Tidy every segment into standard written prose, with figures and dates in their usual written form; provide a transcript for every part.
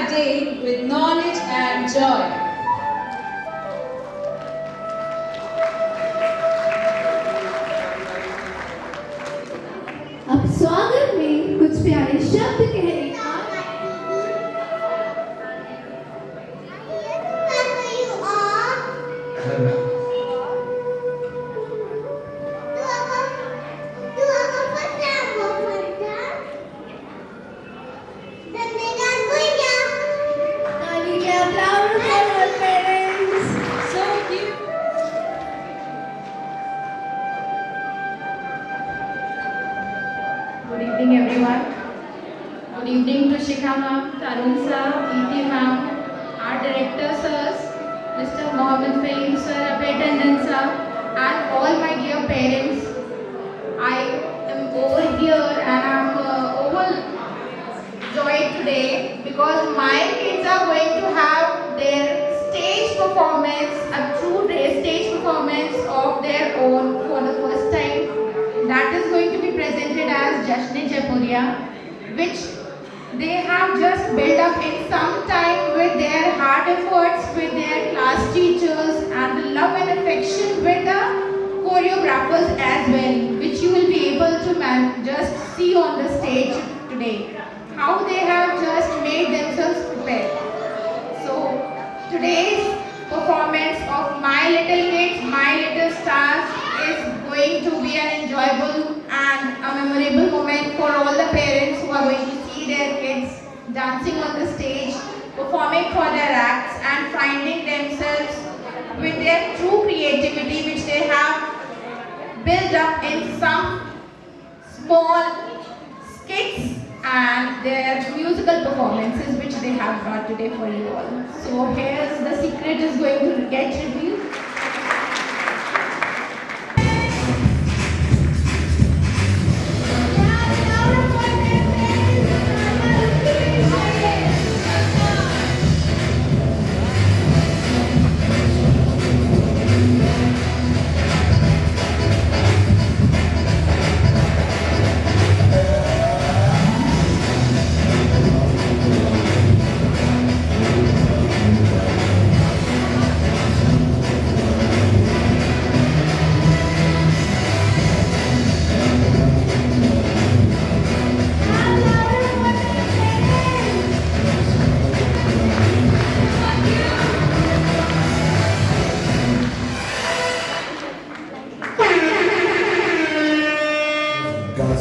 our day with knowledge and joy. अब स्वागत में कुछ प्यारे शब्द कहने का Good evening, everyone. Good evening to Shikha ma'am, Tarun sir, E.T. ma'am, our director sirs, Mr. Mohammed Fahim sir, Abhay Tandon sir, and all my dear parents. I am over here and I am overjoyed today because my kids are going to have their stage performance, a true stage performance of their own for the first time. That is going to be presented as Jashne Jaipuria, which they have just built up in some time with their hard efforts, with their class teachers and the love and affection with the choreographers as well, which you will be able to just see on the stage today. How they have just made themselves prepared. So today's performance of My Little Kids, My Little Stars is going to be an enjoyable and a memorable moment for all the parents who are going to see their kids dancing on the stage, performing for their acts and finding themselves with their true creativity which they have built up in some small skits and their musical performances which they have brought today for you all. So here's the secret is going to get revealed.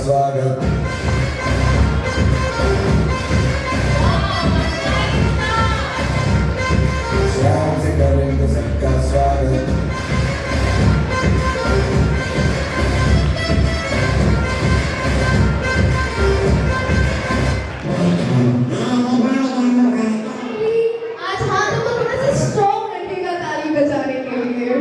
स्वागत श्याम से करेंगे सबका स्वागत आज हाथों को थोड़ा सा स्ट्रॉन्ग रखिएगा ताली बजाने के लिए।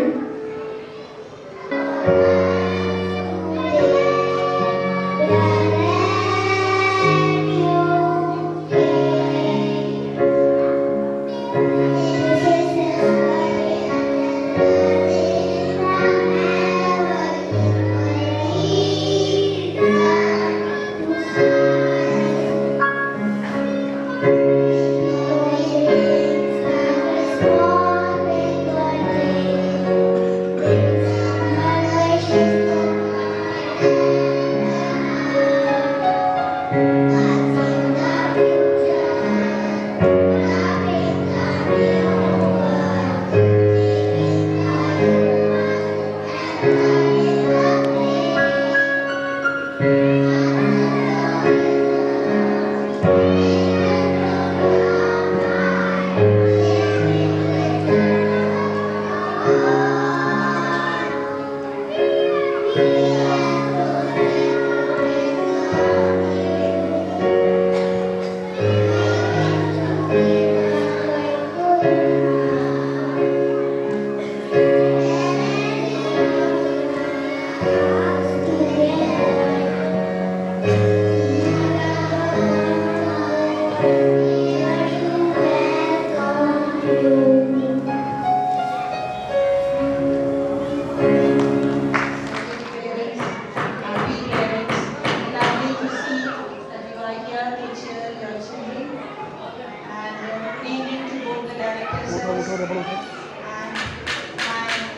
my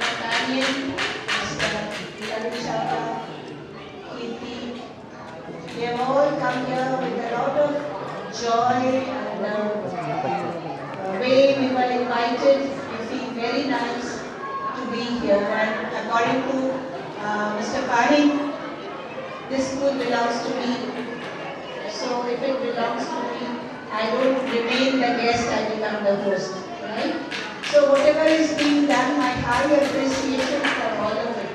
companion, Mr. Kalishaka, Kirti, they have all come here with a lot of joy and the way we were invited, we feel very nice to be here. And according to Mr. Fahim, this school belongs to me. So if it belongs to me, I don't remain the guest, I become the host. Right? So whatever is being done, my high appreciation for all of it.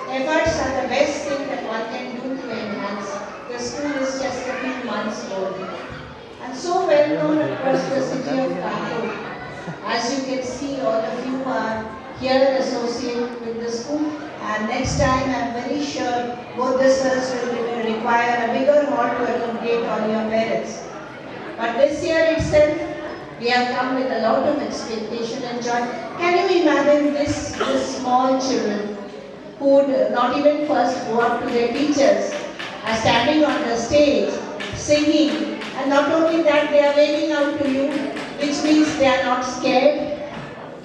Efforts are the best thing that one can do to enhance. The school is just a few months old. And so well known across the city of Kanpur. As you can see, all of you are here associated with the school. And next time, I'm very sure both the sirs will require a bigger hall to accommodate all your parents. But this year itself, we have come with a lot of expectation and joy. Can you imagine this small children who would not even first go up to their teachers are standing on the stage, singing, and not only that, they are waving out to you, which means they are not scared,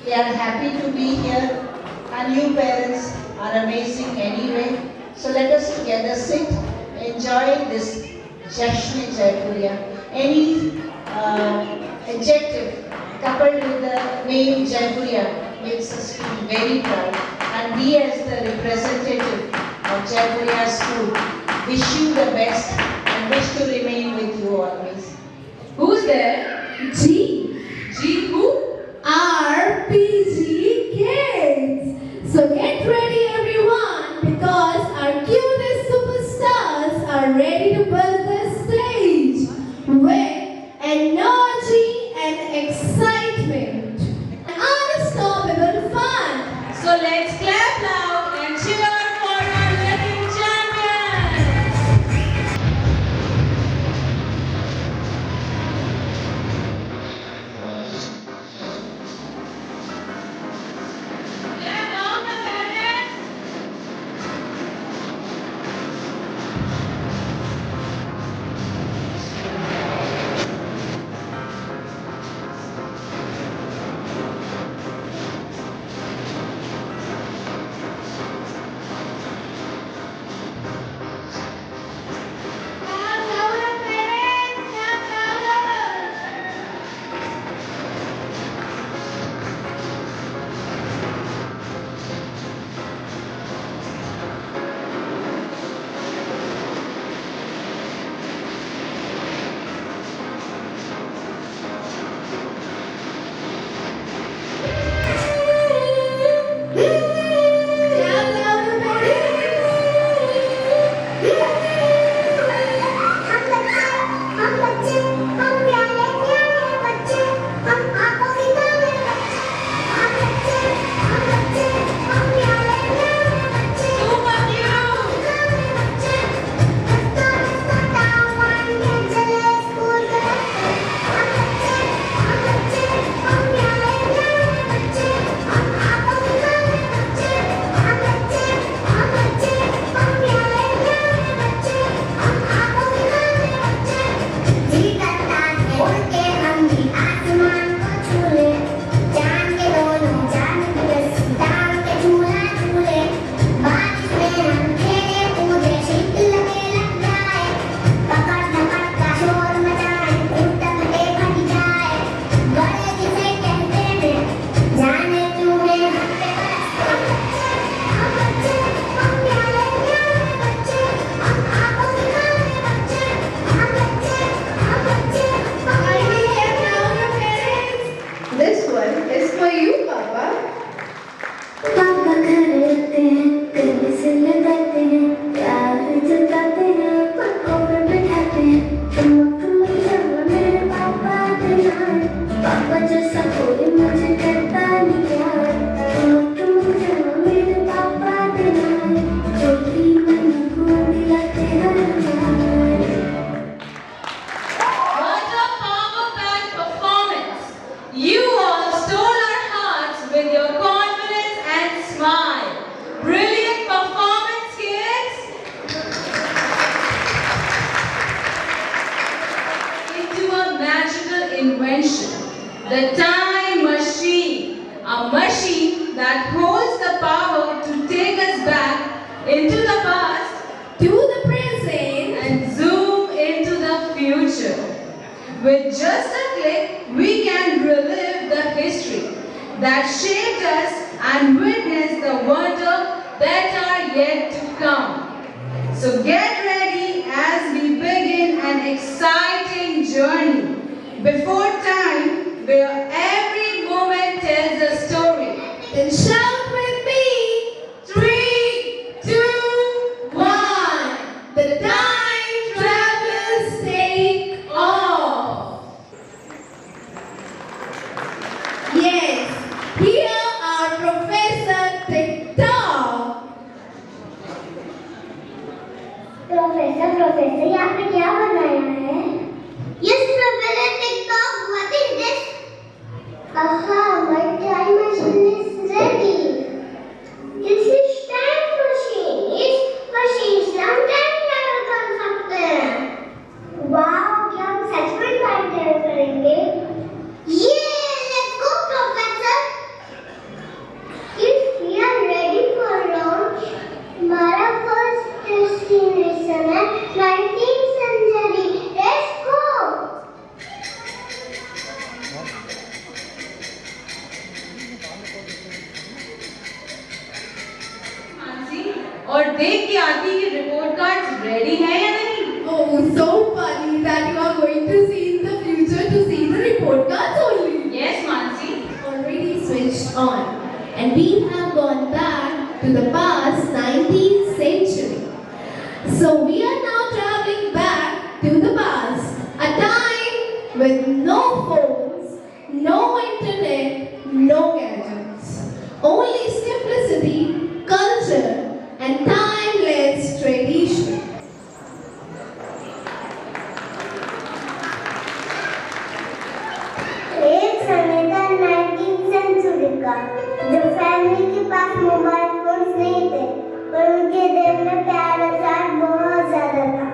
they are happy to be here, and you parents are amazing anyway. So let us together sit, enjoy this Jashn-e-Jaipuriya. Any adjective coupled with the name Jaipuriya makes us feel very proud. And we as the representative of Jaipuriya School wish you the best and wish to remain with you always. Who's there? G. G who? RPG Kids. So get ready everyone, because our cutest superstars are ready to build the stage with energy and excitement and unstoppable fun. So let's clap loud and cheer for our living champions. Clap loud, my parents. Clap louder, parents. Clap louder. Clap louder, Super cute. This one is for you, Papa. पापा घर रहते हैं, गले से लगाते हैं, प्यार जताते हैं, पलकों पे बिठाते हैं, ठुमक ठुमक चलो मेरे पापा के नाम, पापा जैसा कोई मुझे करता नहीं प्यार, ठुमक ठुमक चलो मेरे पापा के नाम, जो भी मन को दिलाते हर प्यार। What a power-packed performance! You all stole our hearts with your confidence and smile. Brilliant performance, kids! Into a magical invention, the time machine. that holds the power to take us back into the past To the present. and zoom into the future. With just a click, we can relive the history that shaped us and witness the wonder that are yet to come. So get ready as we begin an exciting journey before time where every moment tells a story. Then shout with me. 3, 2, 1. The time travelers take off. Yes, here are Professor TikTok. Professor यहाँ पे क्या बनाया है? Yes, Professor TikTok. What is this? Aha, my time machine is ready. This is time machine. इस machine से हम time travel कर सकते हैं. वाह, क्या हम सच में टाइम ट्रैवल करेंगे? Yeah, let's go, Professor. If we are ready for launch, हमारा first destination है 19th century. Let's go. Mansi, और देख के आती कि रिपोर्ट कार्ड्स रेडी है या नहीं? Oh, so funny that you are going to see in the future to see the report cards only. Yes, Mansi. Already switched on, and we have gone back to the past 19th century. So we are now traveling back to the past, a time with no phones, no internet, no gadgets, only simplicity, culture, and timeless tradition. एक समय था 19th century का, जब family के पास mobile phones नहीं थे, पर उनके दिल में प्यार और साथ बहुत ज्यादा था.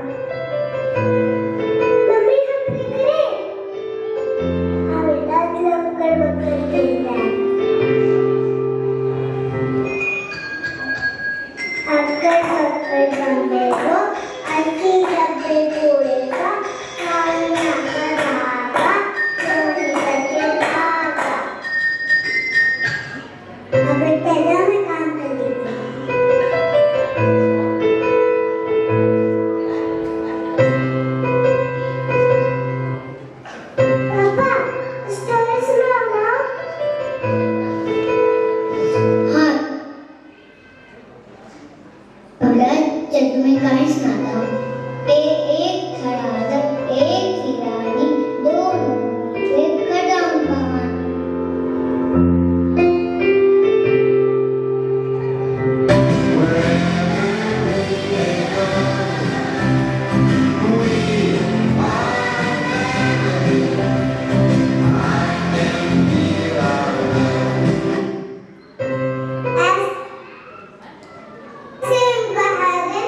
मम्मी हम क्या करें? हाँ बेटा, चुप कर बककर खेलते हैं. अक्कर बककर गंदे को, अच्छी डब्बे कूड़े का, खाली नंबर धागा, चोरी करके भागा. अब तेरा में काम कर लेती हूँ. पापा, स्टोरी सुनाओ ना. हाँ. अगर जब तुम्हें कहानी सुनाता हूँ. एक था राजा, एक थी रानी, दोनों थे कदम कहानी. ऐसे उनका हर दिन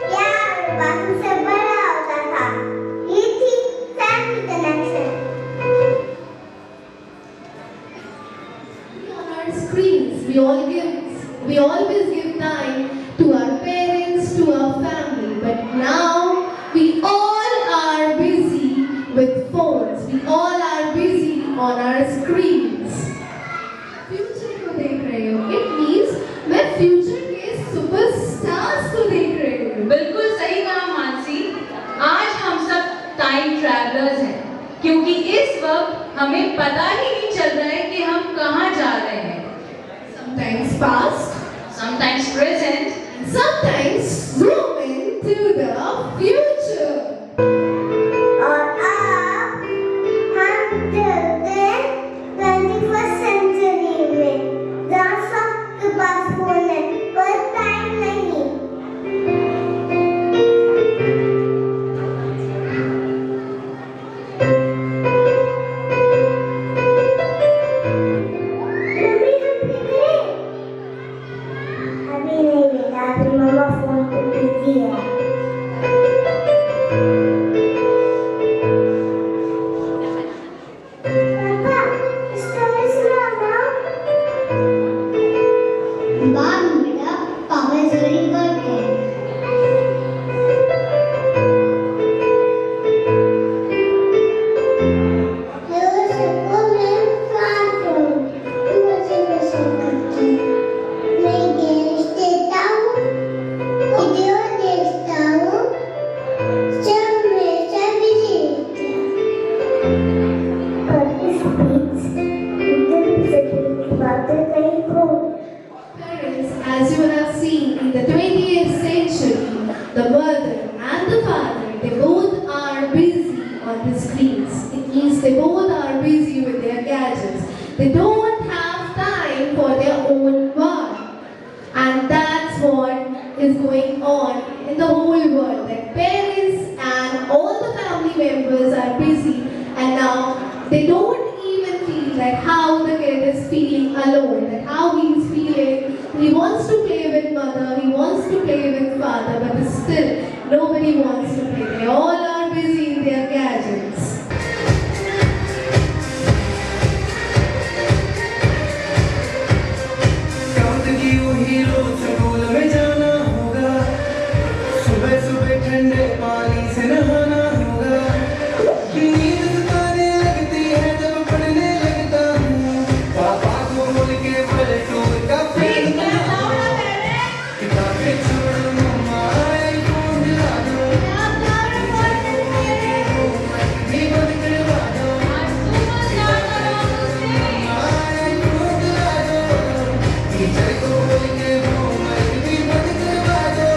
प्यार और बातों से भरा होता था. ये थी family connection. On our screens, we always give time to our parents, to our family, but now we all are busy with phones. We all are busy on our screens. Future को देख रहे हो? It means मैं future के superstars को देख रही हूँ. बिल्कुल सही कहा मानसी. आज हम सब टाइम ट्रैवलर्स हैं, क्योंकि इस वक्त हमें पता ही नहीं चल रहा है कि हम कहाँ जा रहे हैं. Sometimes past, Sometimes present, sometimes zoom into the future. और अब हम चलते हैं 21st century में, जहाँ सबके पास फोन है, पर टाइम नहीं. मम्मी हम क्या करें? अभी नहीं बेटा, अभी मम्मा फोन पे बिजी है. on the screens. It means they both are busy with their gadgets. They don't have time for their own work. And that's what is going on in the whole world. That parents and all the family members are busy, and now they don't even feel like how the kid is feeling alone, that how he's feeling. He wants to play with mother, he wants to play with father, but still nobody wants to play. They all are busy in their gadgets. ठंडे पानी से नहाना होगा, नींद सताने लगती है जब पढ़ने लगता हूँ, पापा को बोल के पलटू का पेड़ किताबें छोड़ो मम्मा आईफोन दिला दो, भी बंद करवा दो, आईफोन दिला दो, टीचर को बोल के होमवर्क भी बंद करवा दो।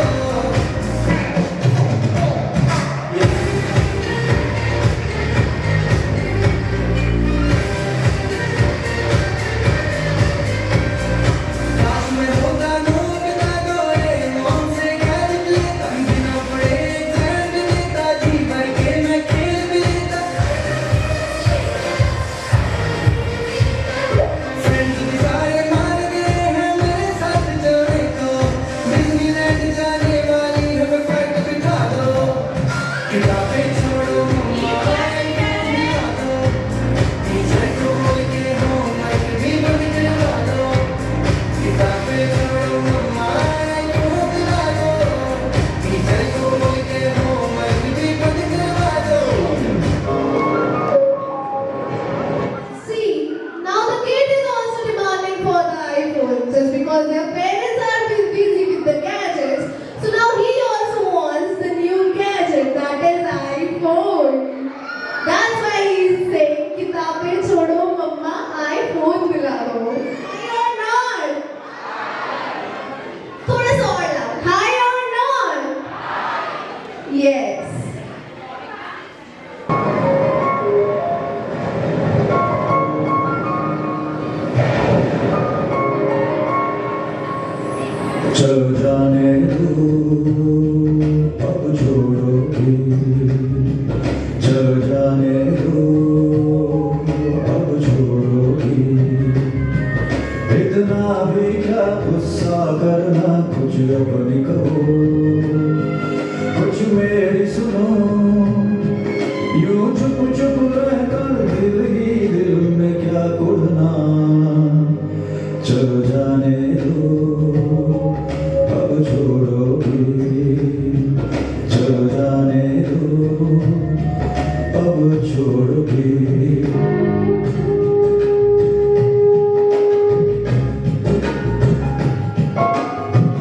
चलो जाने दो अब छोड़ोगे, चलो जाने दो अब छोड़ोगे, इतना भी क्या गुस्सा करना, कुछ अपनी कहो कुछ मेरी सुनो, यूं चुप चुप रहकर दिल ही दिल में क्या कुढ़ना, चलो जाने दो अब छोड़ोगे, चलो जाने दो अब छोड़ोगे।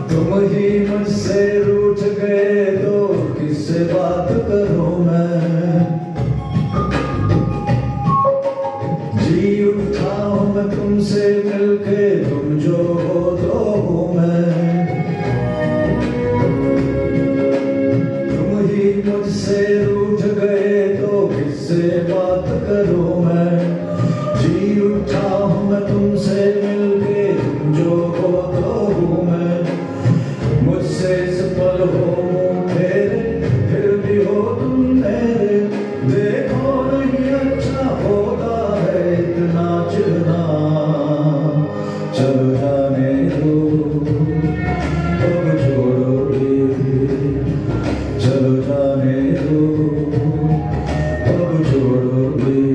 तुम ही मुझसे रूठ गए तो किससे बात करूं मैं, जी उठा हूं मैं तुमसे मिलके, तुम जो हो तो हूं मैं, तुम ही मुझसे रूठ गए तो किससे बात करूं मैं, जी उठा हूं मैं तुमसे मिलके, तुम जो हो तो हूं मैं, मुझसे इस पल हो मुंह फेरे फिर भी हो तुम मेरे, देखो नहीं अच्छा होता है इतना चिढ़ना, चलो जाने दो अब छोड़ोगे, चलो जाने दो अब छोड़ोगे।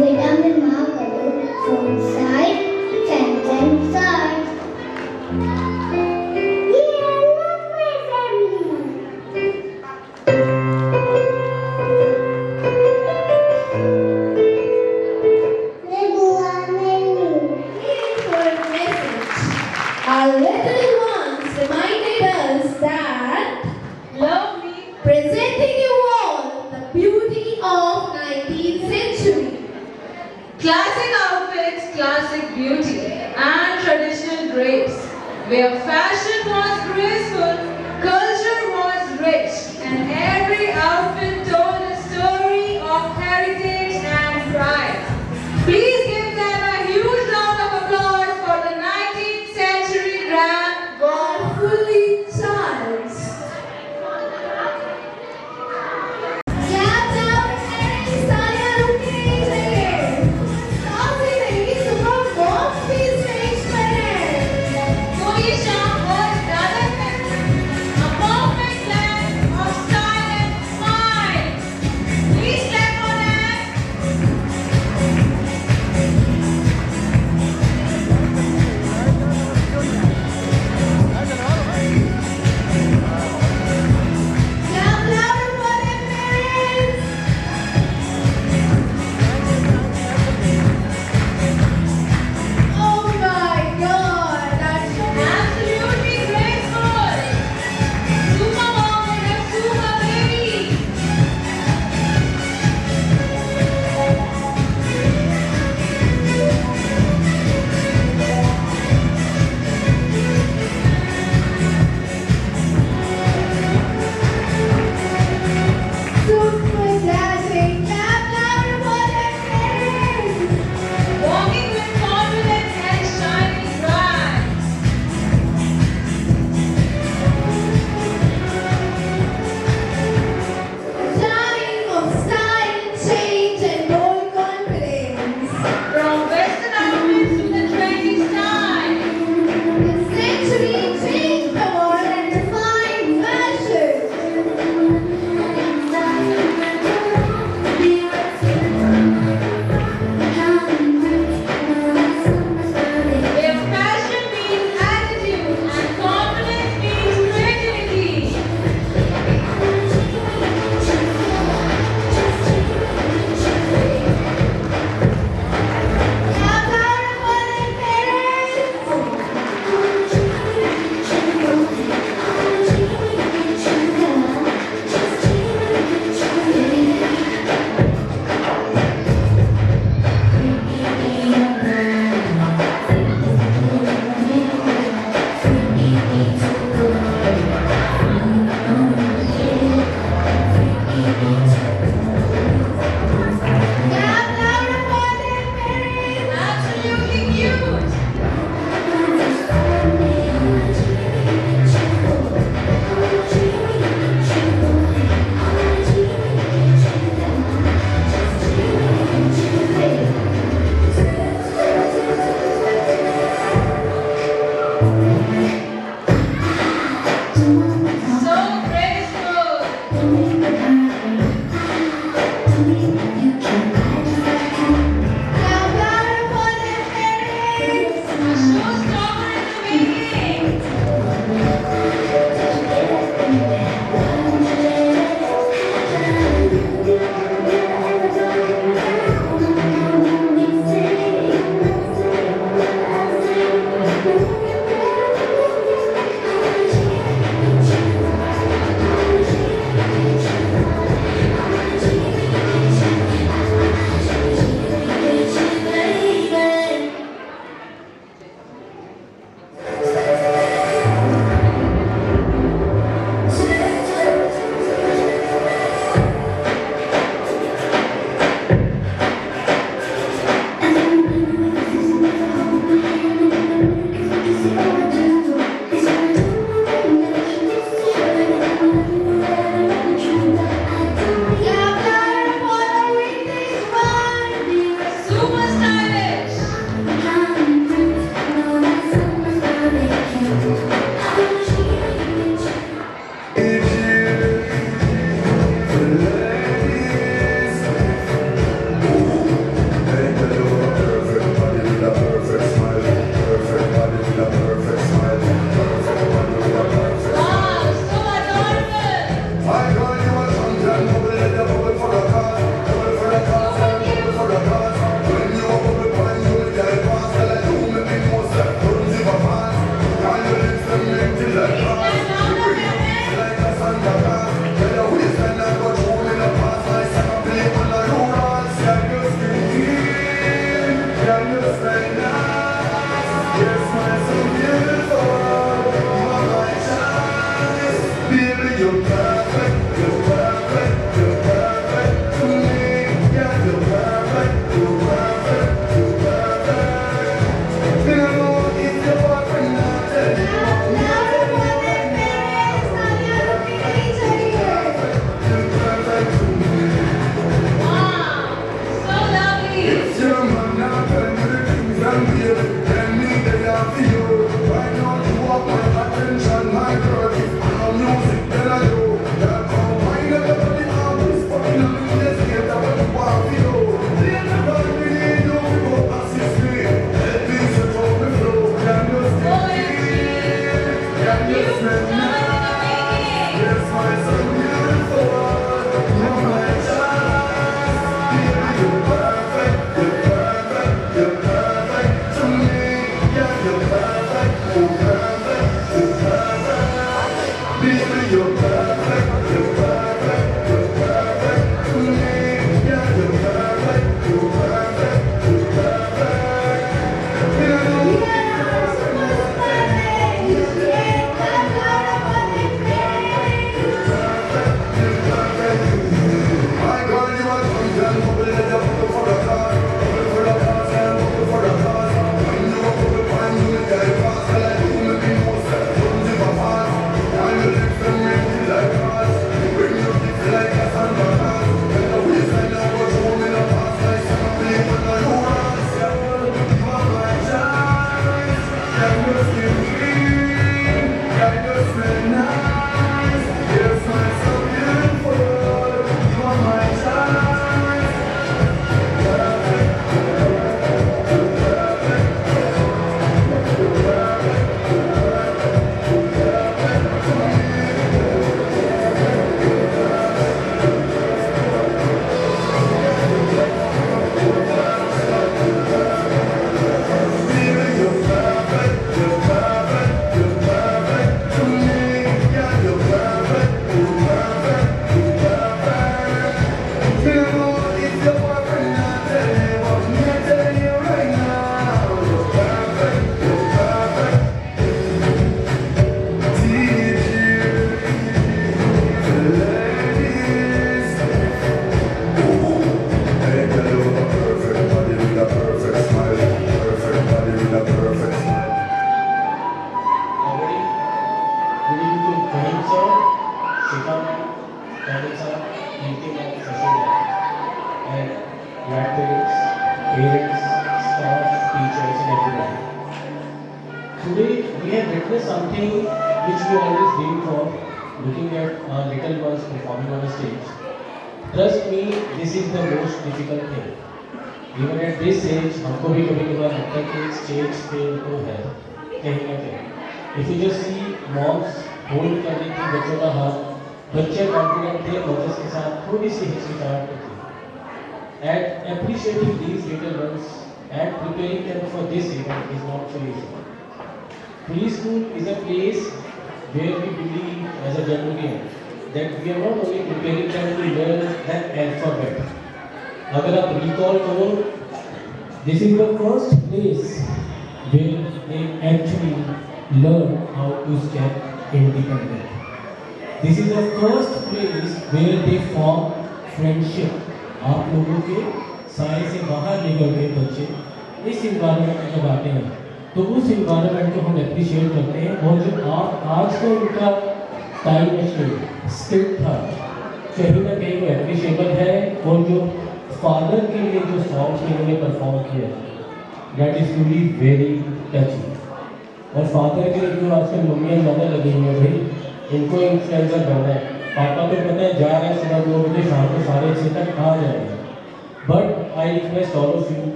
बेटा मैं माँ करो फोन साइड टेंशन साइड ये लव माय फैमिली मैं बुआ नहीं Our little ones reminded us that Love me. presenting you all the beauty of 19th century. Classic outfits, classic beauty. beauty and traditional drapes, where fashion was graceful, culture was rich, and every outfit told a story of heritage and pride. Please give them a huge round of applause for the 19th century ramp gone fully charged. Clap down and तालियां रुकनी नहीं चाहिए। साथ ही नहीं सुबह बहुत भी stage पर है। Moisha was rather a perfect blend of style and smile.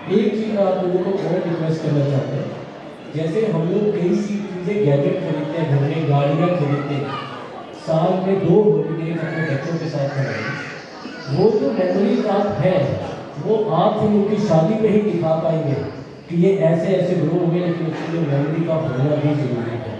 एक चीज़ मैं आप लोगों को और रिक्वेस्ट करना चाहता हूँ, जैसे हम लोग कई सी चीज़ें गैजेट खरीदते हैं, घर में गाड़ियाँ खरीदते हैं, साल में 2 हॉलीडेज अपने बच्चों के साथ मनाएं। वो जो मेमोरीज आप हैं वो आप फिर उनकी शादी पे ही दिखा पाएंगे कि ये ऐसे ऐसे ग्रो हो गए, लेकिन उसके लिए मेमोरी का होना भी जरूरी है।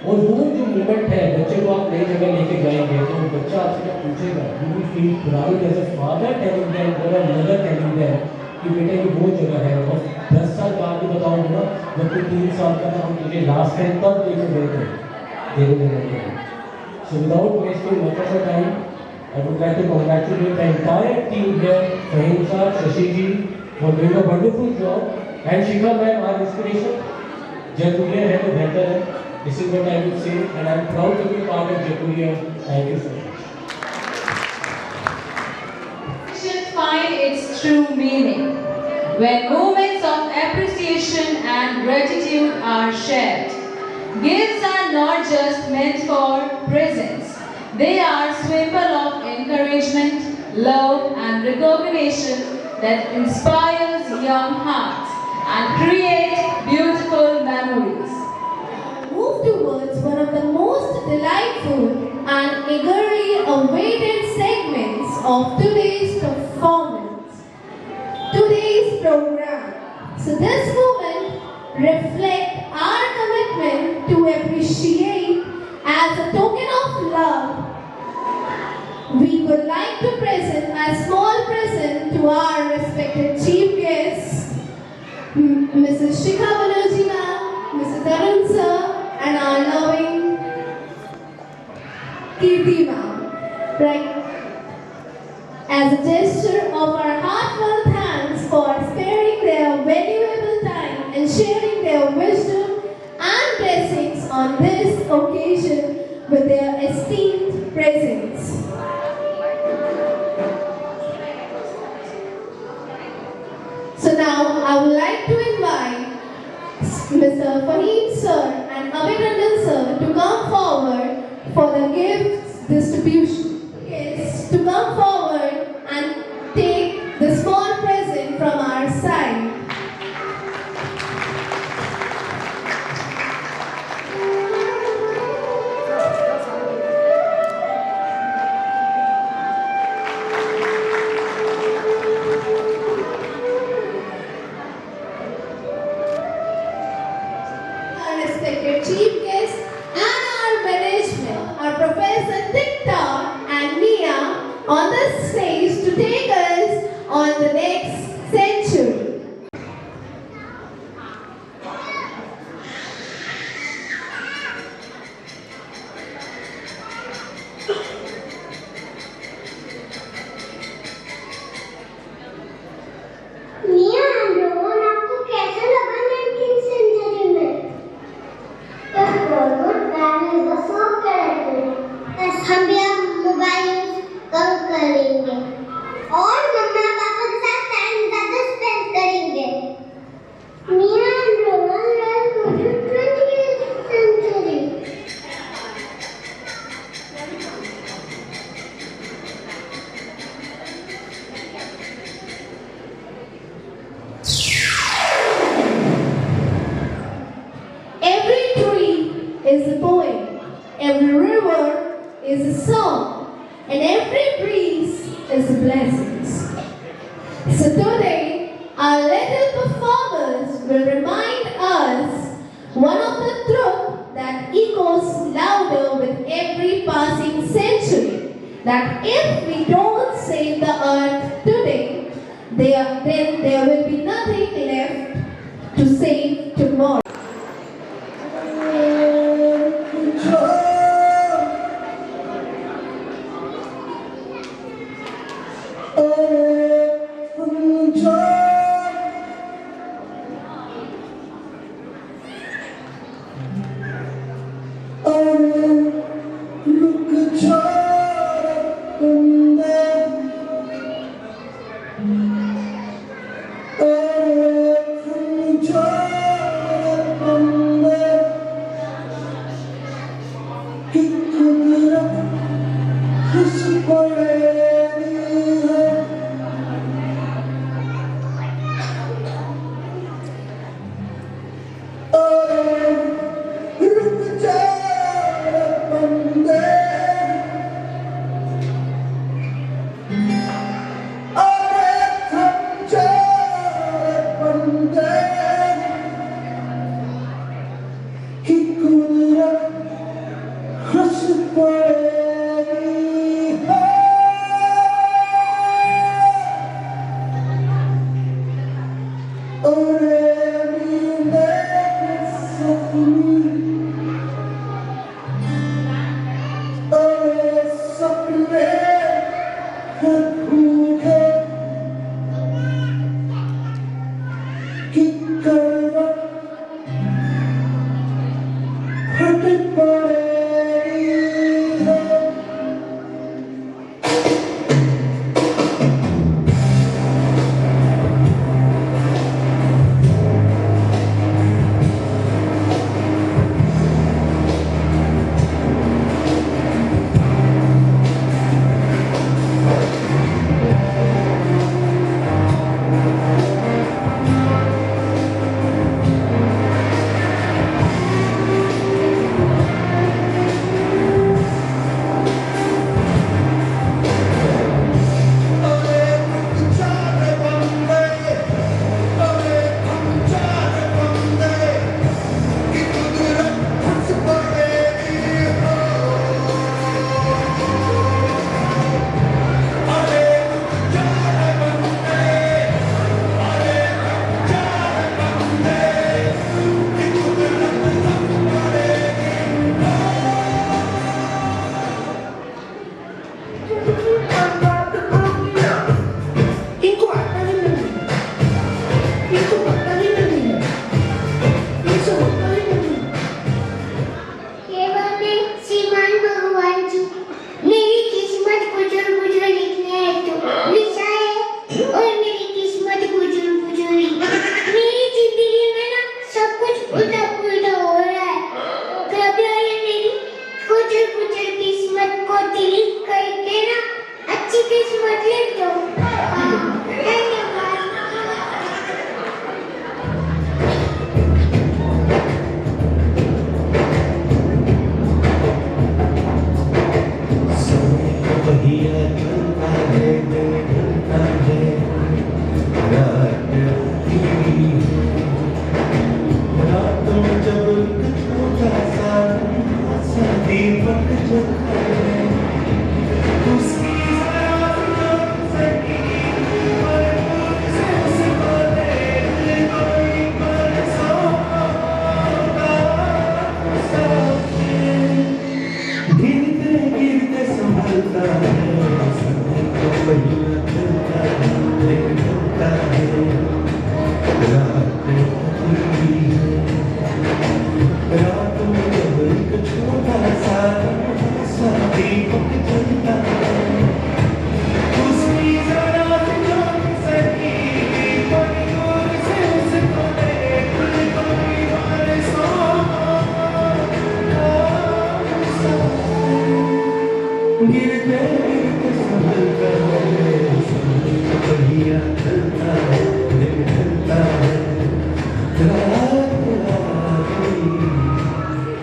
और वो जो मोमेंट है, बच्चे को आप नई जगह लेके जाएंगे तो वो बच्चा आपसे क्या पूछेगा, you will feel proud as a father telling them or a mother telling them कि बेटा ये वो जगह है। और 10 साल बाद भी बताऊंगा ना, जब तू 3 साल का था हम तुझे लास्ट टाइम तब लेके गए थे देखने। So without wasting much of your time, I would like to congratulate the entire team here, Fahim sir, Shashi ji, for doing a wonderful job, and Shikha ma'am, our inspiration. Jaypuriya है तो बेहतर है, this is what I would say, and I am proud to be part of Jaypuriya. Thank you so much. Should find its true meaning when moments of appreciation and gratitude are shared. Gifts are not just meant for presents. They are symbol of encouragement, love and recognition that inspires young hearts and create beautiful memories. Move towards one of the most delightful and eagerly awaited segments of today's performance, today's program. So this moment reflects our commitment to appreciate as a token of love. We would like to present a small present to our respected chief guests, Mrs. Shikha Banerjee ma'am, Mr. Tarun sir, and our loving Kirti ma'am. Right. As a gesture of our heartfelt thanks for sparing their valuable time and sharing their wisdom and blessings on this occasion with their esteemed presence. So now I would like to invite Mr. Fahim sir and Abhinandan sir to come forward for the gifts distribution. Yes, to come forward and take the small present from our side. Our respected chief guests and our management, our Professor Tikta and Mia on the stage to take us on the next century. Mia and Rohan, आपको कैसा लगा 19th century में? That is the song character. हम भी अब mobile use कम करेंगे और मम्मा पापा के साथ टाइम ज़्यादा स्पेंड करेंगे। Mia and Rohan, let's go to 20th century. Every tree is a poem, every river is a song, and every breeze is a blessing. So today, our little performers will remind us one of the truth that echoes louder with every passing century, that if we don't save the earth today, then there will be nothing left to save tomorrow. Oh,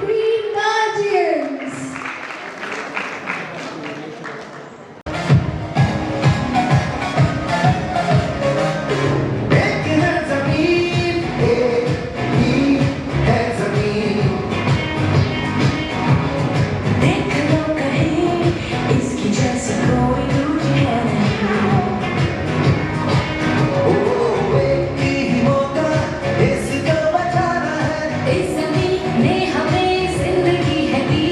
Green Guardians. एक है ज़मीन, एक ही है ज़मीन। देख लो कहीं इसकी जैसी कोई दूरी है नहीं। ओ एक ही मौका इसको बचाना है। इस ज़मीन ने हमें जिंदगी है दी।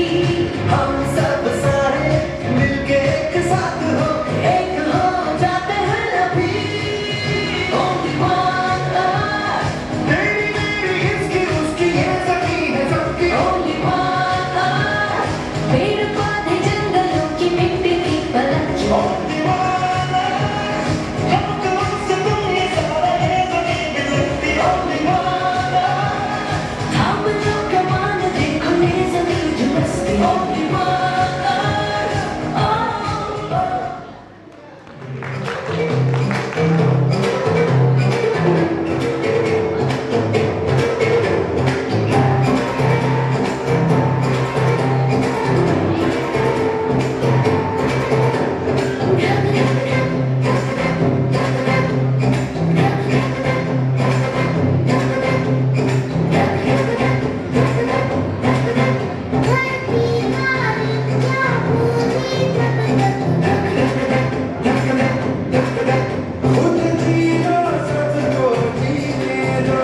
हम सब सारे मिलके एक साथ हो, एक हो जाते हैं अभी। Only one earth, मेरी मेरी इसकी उसकी ये ज़मीन है सबकी। only one earth। पेड़ पौधे जंगलों की मिट्टी की पलक। Only one earth, हमसे तुम ये सारा ये ज़मीन भी लगती। Only one earth, हम लोग कमान देखो ये ज़मीन जो बसती। Only one earth, oh, oh। खुद जीना सबको जीने दो।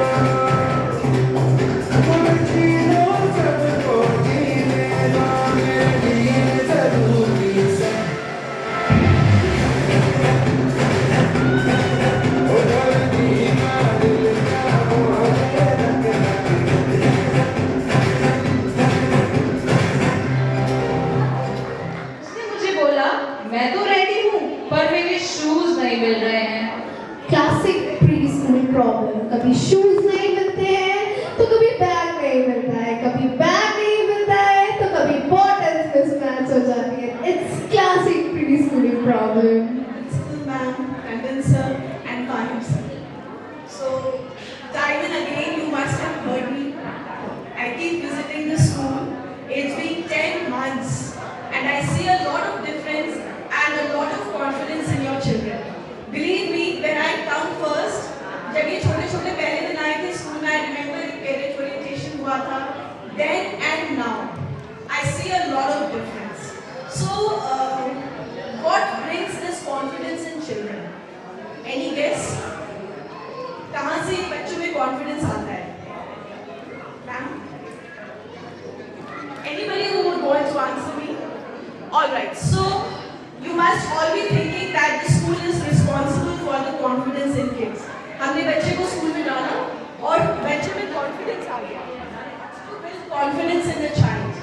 खुद जीना सबको जीने दो। मेरे लिए ज़रूरी है। ओ धरती का दिल का मोह उसने मुझे बोला, मैं तो रेडी हूँ, पर मेरे शूज नहीं मिल रहे हैं। Classic pre school problem. कभी शूज नहीं मिलते हैं तो कभी बैग नहीं मिलता है, कभी बैग नहीं मिलता है तो कभी बॉटल्स मिसमैच हो जाती है। It's classic pre school problem. Principal ma'am, Kandan sir, and Kahim sir. So, time and again you must have heard me. I keep visiting the school. It's been 10 months, and I see a lot of difference and a lot of confidence in your children. Believe me, when I come first, जब ये छोटे-छोटे पहले दिन आए थे school में, I remember parent orientation हुआ था. Then and now, I see a lot of difference. So, what brings this confidence in children? Any guess? कहाँ से बच्चों में confidence आता है? Ma'am? Anybody who would want to answer me? All right. So you must all be thinking that the school is responsible for the confidence in kids. हमने बच्चे को school में डाला और बच्चे में confidence आ गया. To build confidence in the child.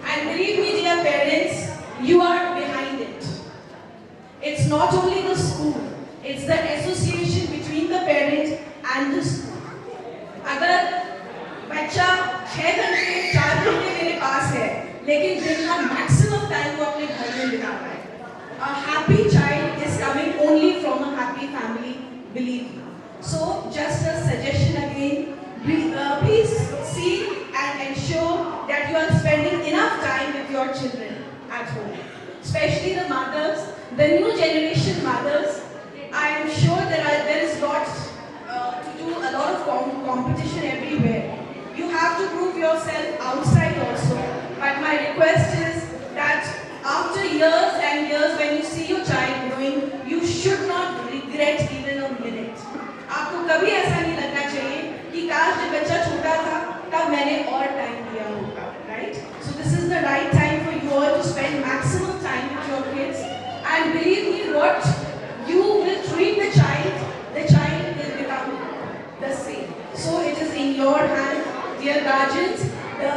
And believe me, dear parents, you are behind it. It's not only the school, it's the association between the parent and the school. अगर बच्चा 6 घंटे 4 घंटे मेरे पास है, लेकिन दिन का मैक्सिमम टाइम वो अपने घर में बिता रहा है. A happy child is coming only from a happy family, believe me. So just a suggestion again, please see and ensure that you are spending enough time with your children at home. Especially the mothers, the new generation mothers. I am sure there is lots to do, a lot of competition everywhere. You have to prove yourself outside also. But my request is that after years and years, when you see your child growing, you should not regret even a minute. आपको कभी ऐसा नहीं लगना चाहिए कि काश जब बच्चा छोटा था तब मैंने और टाइम दिया होगा, right? So this is the right time for you all to spend maximum time with your kids. And believe me, what you will treat the child will become the same. So it is in your hand, dear guardians, the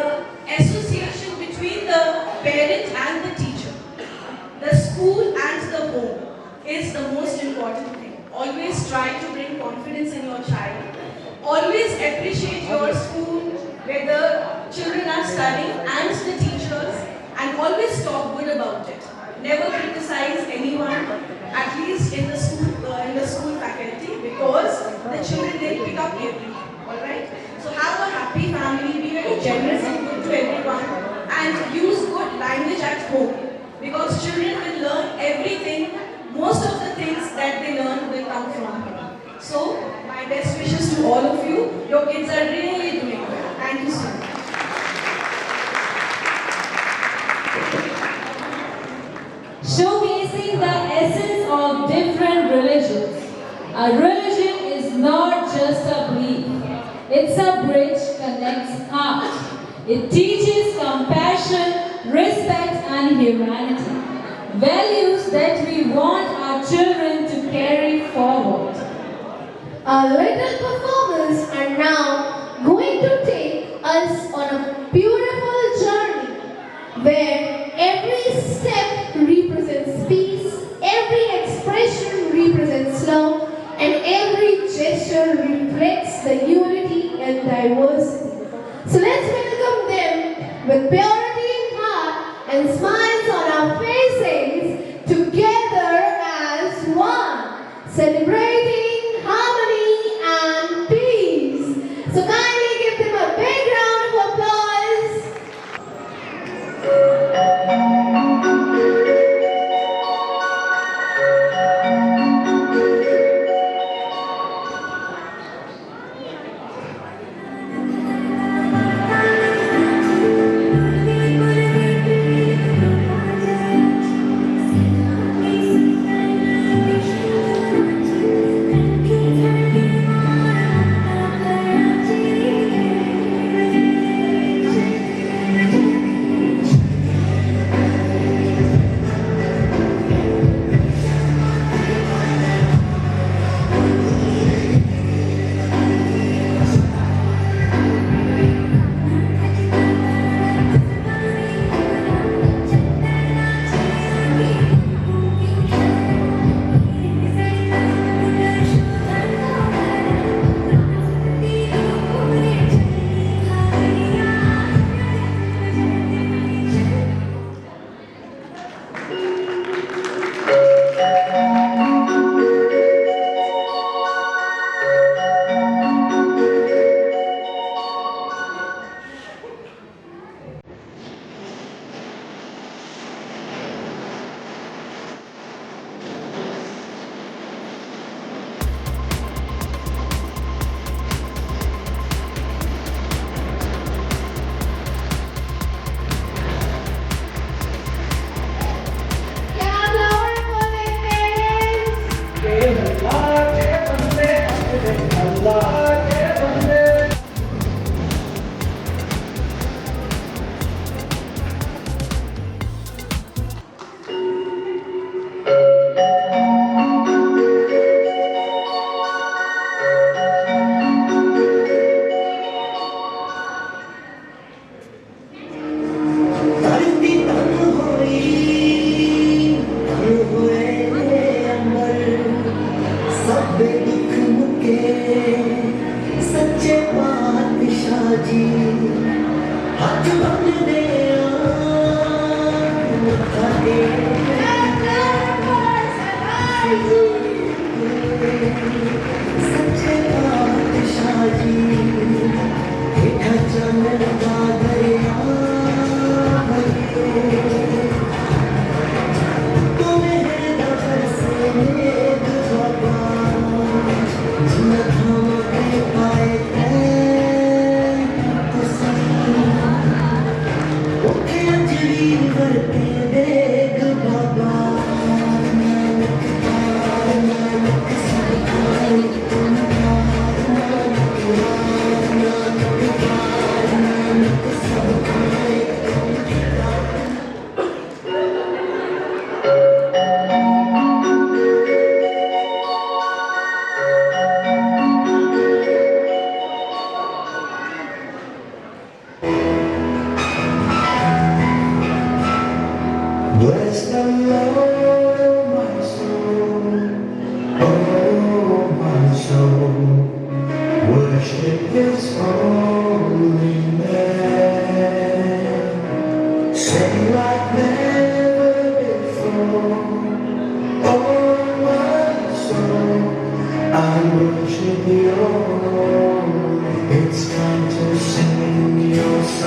association between the parent and the teacher, the school and the home is the most important thing. Always try to bring confidence in your child. Always appreciate your school where the children are studying and the teachers, and always talk good about it. Never criticize anyone, at least in the school faculty, because the children will pick up everything. All right. happy family, be very generous and good to everyone, and use good language at home. Because children will learn everything, most of the things that they learn will come from home. So, my best wishes to all of you. Your kids are really doing well. Thank you so much. Showcasing the essence of different religions. A religion is not just a belief. It's a bridge connects heart. It teaches compassion, respect and humanity. Values that we want our children to carry forward. Our little performers are now going to take us on a beautiful journey where every step represents peace, every expression represents love, and every gesture reflects the unity and diversity. So let's welcome them with purity in heart and smiles on our faces together as one, celebrating harmony and peace. So kindly give them a big round of applause.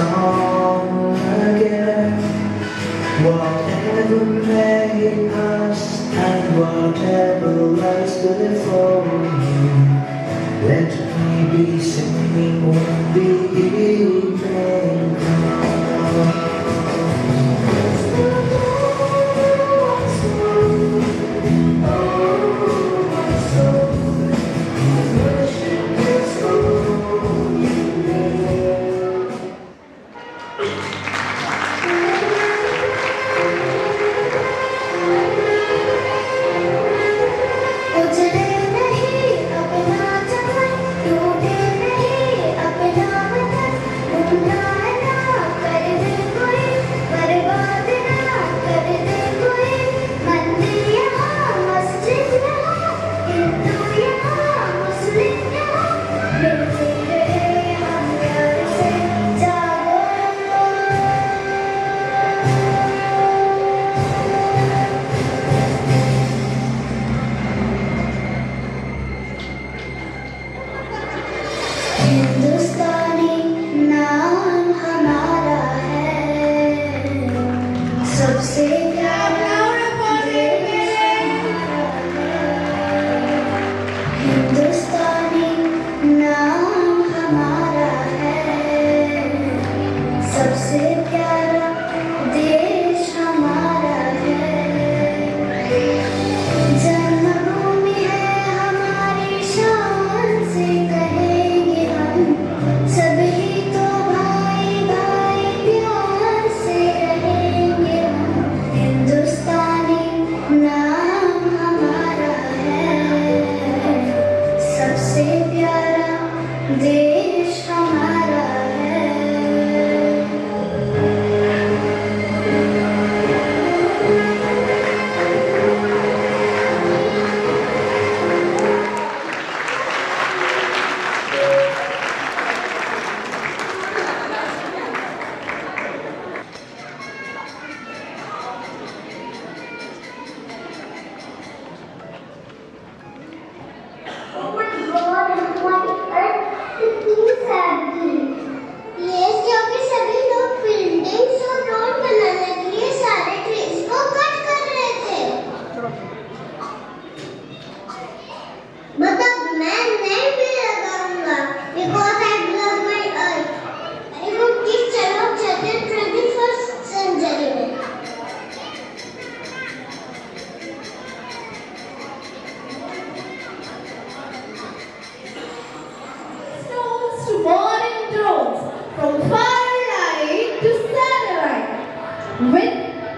song again. Whatever may pass and whatever lies before me, let me be singing when the evening comes. हिंदुस्तानी नाम हमारा है, सबसे प्यारा हिंदुस्तानी नाम हमारा है, सबसे प्यारा देश हमारा है। जन्मभूमि है हमारी, शान से कहेंगे हम, सभी तो भाई भाई प्यार से रहेंगे हम। हिंदुस्तानी नाम हमारा है, सबसे प्यारा देश हमारा है। Oh my God, my earth कितनी sadly. Yes, क्योंकि सभी लोग बिल्डिंग्स और रोड बनाने के लिए सारे ट्रीज को कट कर रहे थे। But अब मैं नहीं भी लगाऊंगा because I love my earth. I would keep चलो चलते 21st century में। Stones to modern drones, from firelight to satellite.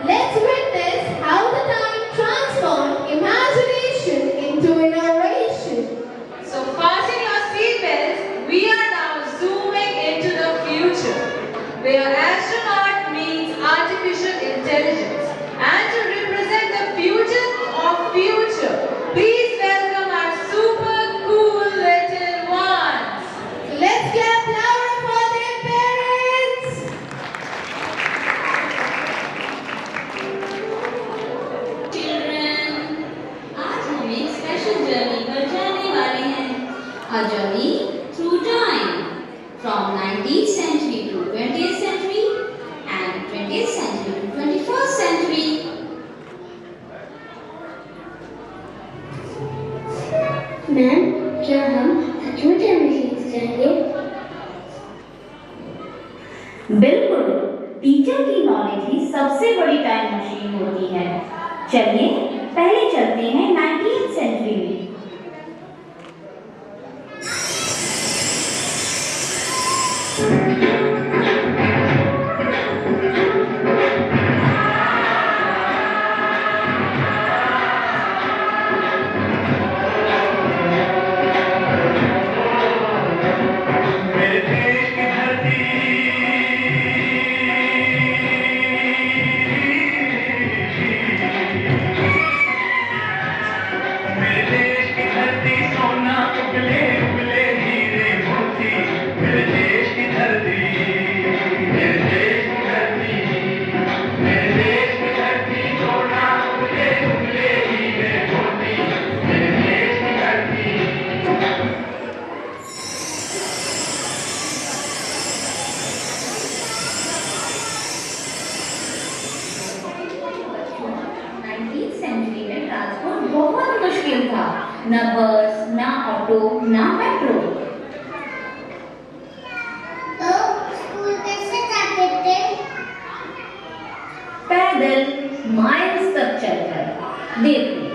Let's witness how the time transformed imagination into innovation. So fasten your seatbelts. We are now zooming into the future, where astronaut means artificial intelligence. And to represent the future of future, please welcome our super cool little ones. Let's clap louder for their parents. Children, आज हम एक special journey पर जाने वाले हैं। A journey through time, from 19th century to 20th century and 20th century to 21st century. Ma'am, क्या हम सच में टाइम मशीन जाएंगे? बिल्कुल, टीचर की नॉलेज ही सबसे बड़ी टाइम मशीन होती है। चलिए पहले चलते हैं 19th सेंचुरी में। मेरे ना बस, ना ऑटो, ना मेट्रो। तो स्कूल कैसे जाते थे? पैदल माइल्स तक चलकर। देखो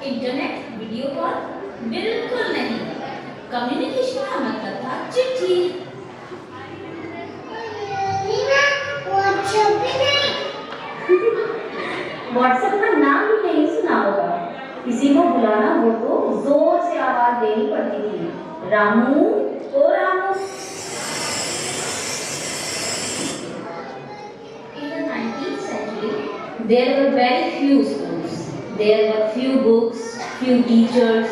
इंटरनेट वीडियो कॉल बिल्कुल नहीं। कम्युनिकेशन का मतलब था चिट्ठी। व्हाट्सएप का नाम भी नहीं सुना होगा। किसी को बुलाना हो तो जोर से आवाज देनी पड़ती थी, रामू ओ Ramu. In the 19th century, there were very few schools. There were few books, few teachers.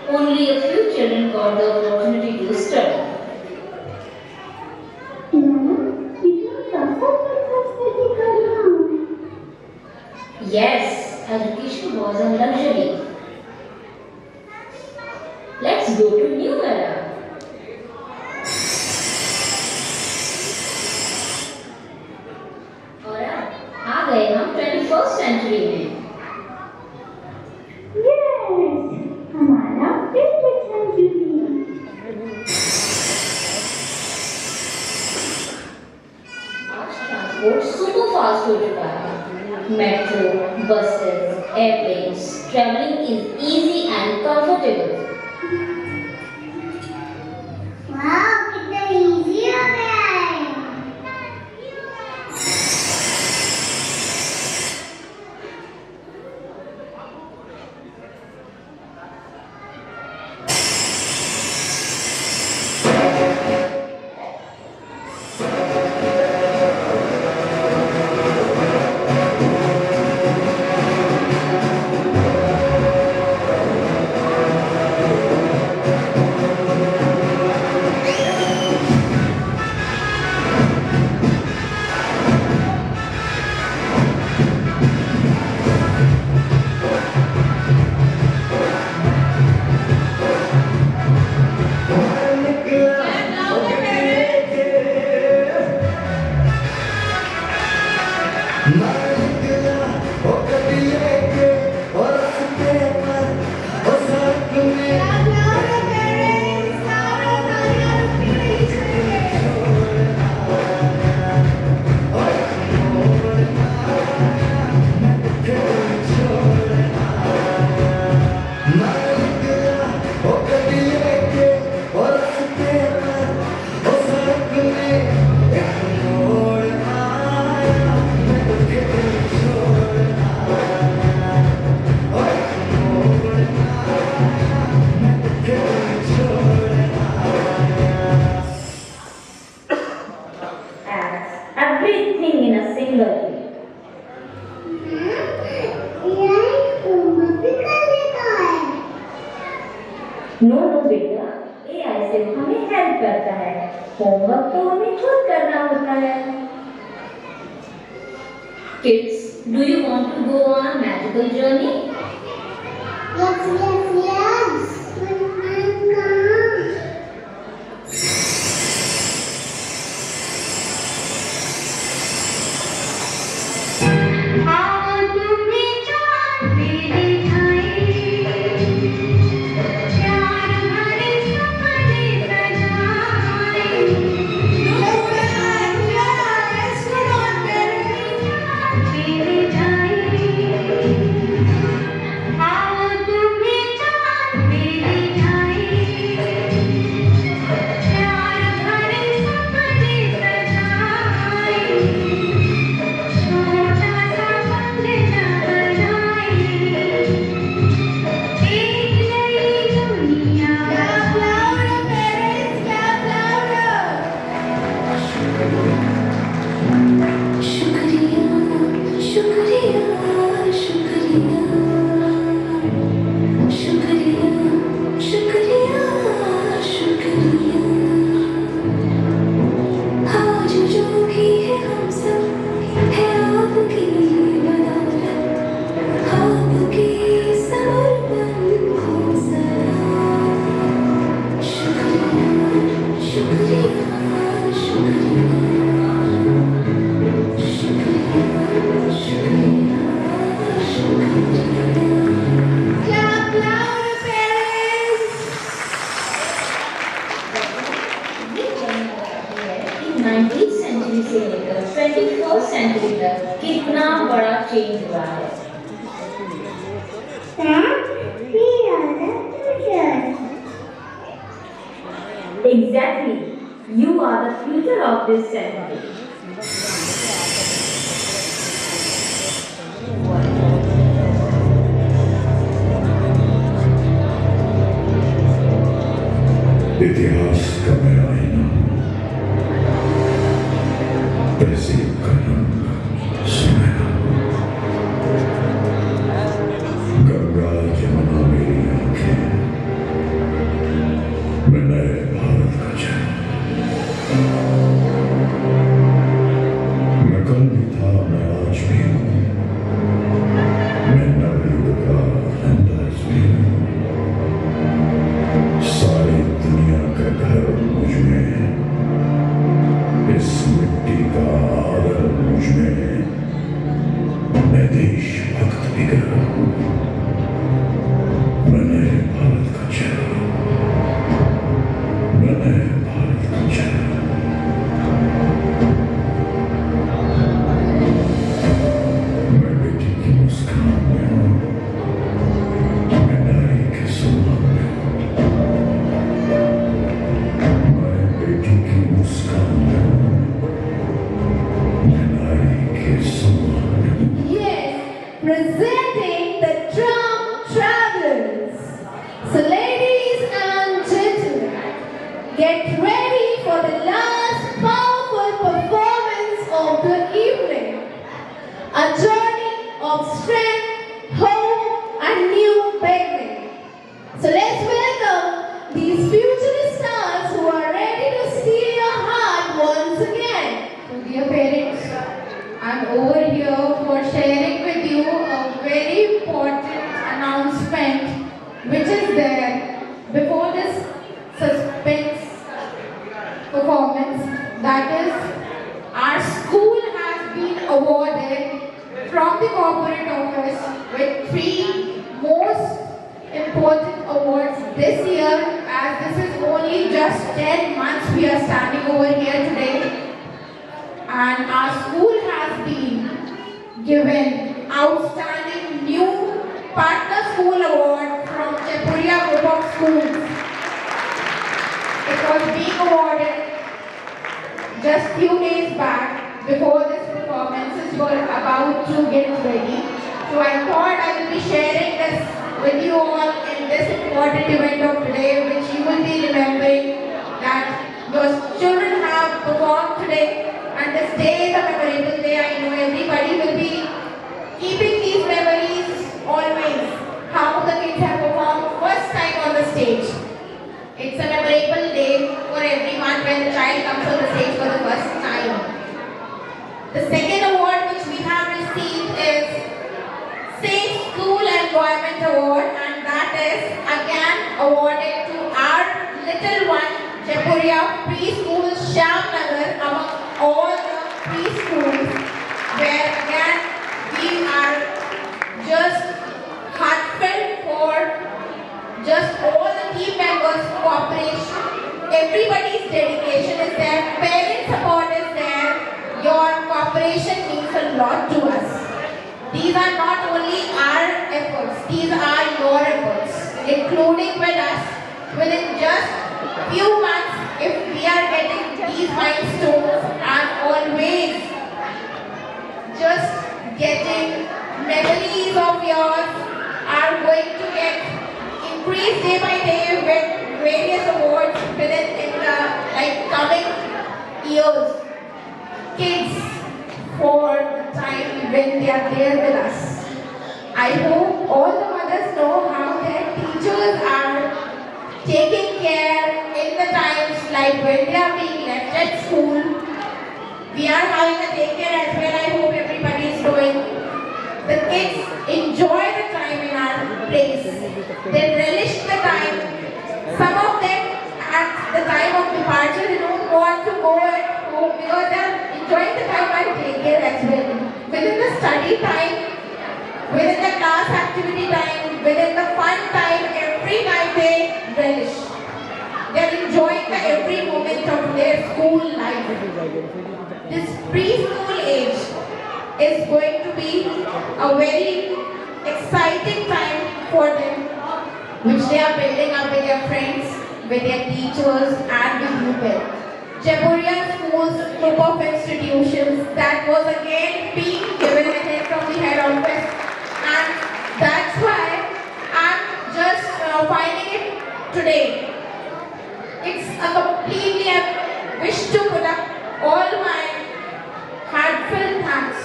Only a few children got the opportunity to study. Yes, education was a luxury. Let's go to new era. और अब आ गए हम 21st century में। हमारा 20th century। आज transport super fast हो चुका है। Metro, buses, airplanes, traveling is easy and comfortable. वाह, कितना इजी हो गया है। Everything in a single way. No बेटा, AI सिर्फ हमें हेल्प करता है, होमवर्क तो हमें खुद करना होता है। Kids, do you want to go on a magical journey? Yes. How 19th century से लेकर 21st सेंचुरी तक कितना बड़ा चेंज हुआ है। Exactly. You are the future of this century. इतिहास का मैं आईना, तहजीब का रंग सुनहरा, गंगा जमुना मेरी आंखें, मैं नए भारत का चेहरा। मैं कल भी था, मैं आज भी हूँ, मैं नवयुग का अंदाज भी हूँ। सारी दुनिया का घर मुझ में, इस मिट्टी का आदर मुझ में, मैं देशभक्त भी कर रहा हूँ, मैं नए भारत का चेहरा, मैं नए भारत का चेहरा। मैं बेटी की मुस्कान में हूँ, मैं नारी के सम्मान में हूँ, बेटी की मुस्कान में हूँ, मैं नारी के सम्मान में हूँ। Yes, presenting the Trump Travelers. So ladies and gentlemen, get ready for the last powerful performance of the evening. A journey of strength, hope and new beginning. So let's welcome these future stars who are ready to steal your heart once again. So dear parents, I'm over here for sharing with you a very important announcement which is there before this suspense performance. That is, our school has been awarded from the corporate office with 3 most important awards this year, as this is only just 10 months we are standing over here today. And our school has been given Outstanding New Partner School Award from Chapuria Group of Schools. It was being awarded just few days back before this performances were about to get ready. So I thought I will be sharing this with you all in this important event of today, which you will be remembering that your children have performed today. And this day is a memorable day. I know everybody will be keeping these memories always. How the kids have performed first time on the stage. It's a memorable day for everyone when the child comes on the stage for the first time. The second award which we have received is Safe School Environment Award, and that is again awarded to our little one, Chapuria Preschool Shyamnagar, among all the preschools, where again we are just heartfelt for just all the team members' cooperation. Everybody's dedication is there, parent support is there, your cooperation means a lot to us. These are not only our efforts, these are your efforts, including with us. Within just few months, if we are getting these milestones and always just getting memories of yours are going to get increased day by day with various awards within in the coming years. Kids, for the time when they are there with us. I hope all the mothers know how their teachers are taking care in the times like when they are being left at school. We are having a daycare as well. I hope everybody is doing. The kids enjoy the time in our place. They relish the time. Some of them at the time of departure they don't want to go at home because they are enjoying the time at daycare as well. Within the study time, within the class activity time, within the fun time, every time they relish. They are enjoying the every moment of their their school life. This preschool age is going to be a very exciting time for them, which they are building up with their friends, with their teachers and with pupils. Jaipuriya Schools group of institutions that was again being given ahead from the head office, and that's why I'm just finding it today. It's a completely, I wish to put up all my heartfelt thanks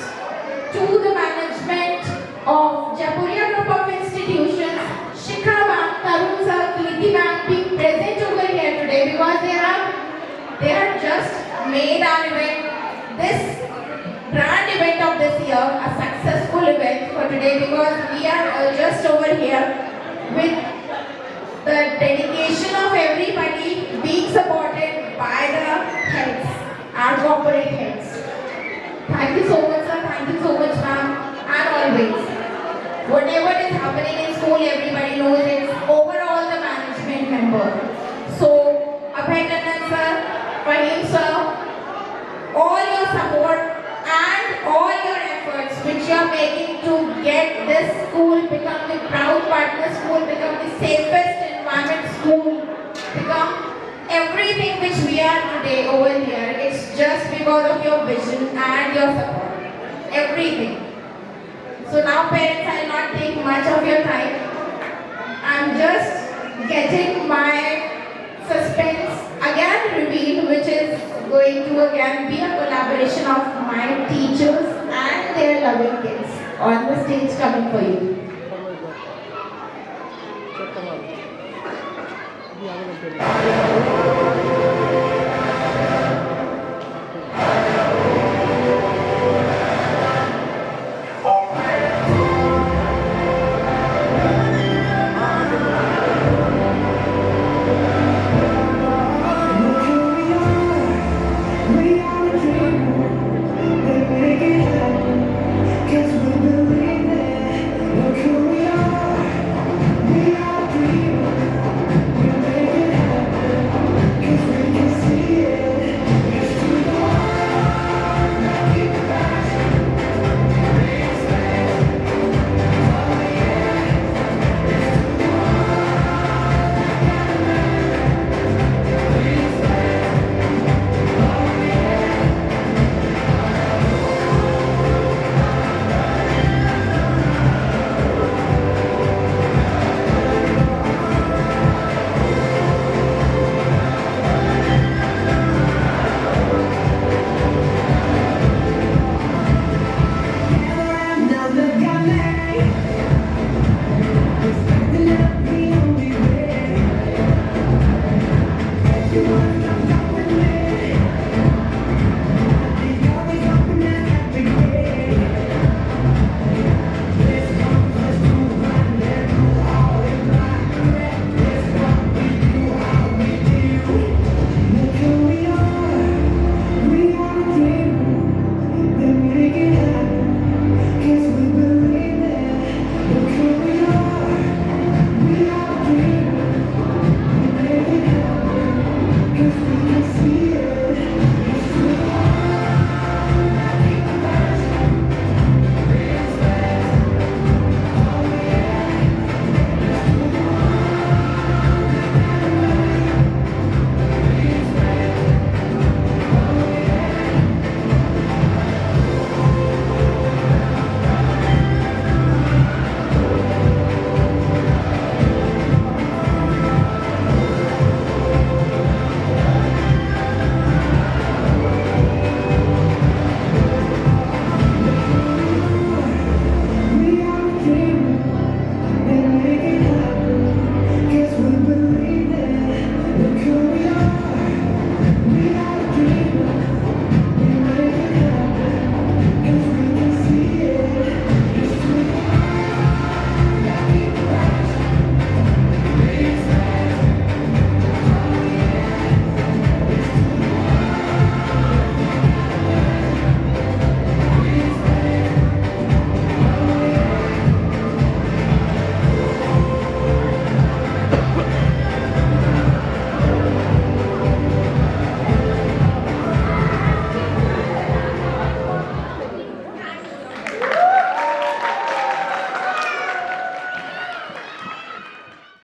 to the management of Jaipuriya group of institutions, Shikhar Bank, Tarun Sir, Kirti Bank being present over here today, because they have just made our event, this brand event of this year, a successful event for today, because we are just over here with the dedication of everybody being supported by the heads, our corporate heads. Thank you so much, sir. Thank you so much, ma'am. And always, whatever is happening in school, everybody knows it's overall the management member. So, Abhay Nandan sir, Fahim sir, all your support and all your efforts which you are making to get this school become the proud partner school, become the safest environment school, become everything which we are today over here. It's just because of your vision and your support. Everything. So now parents, I'll not take much of your time. I'm just getting my suspense again revealed, which is going to again be a collaboration of my teachers and their loving kids on the stage coming for you.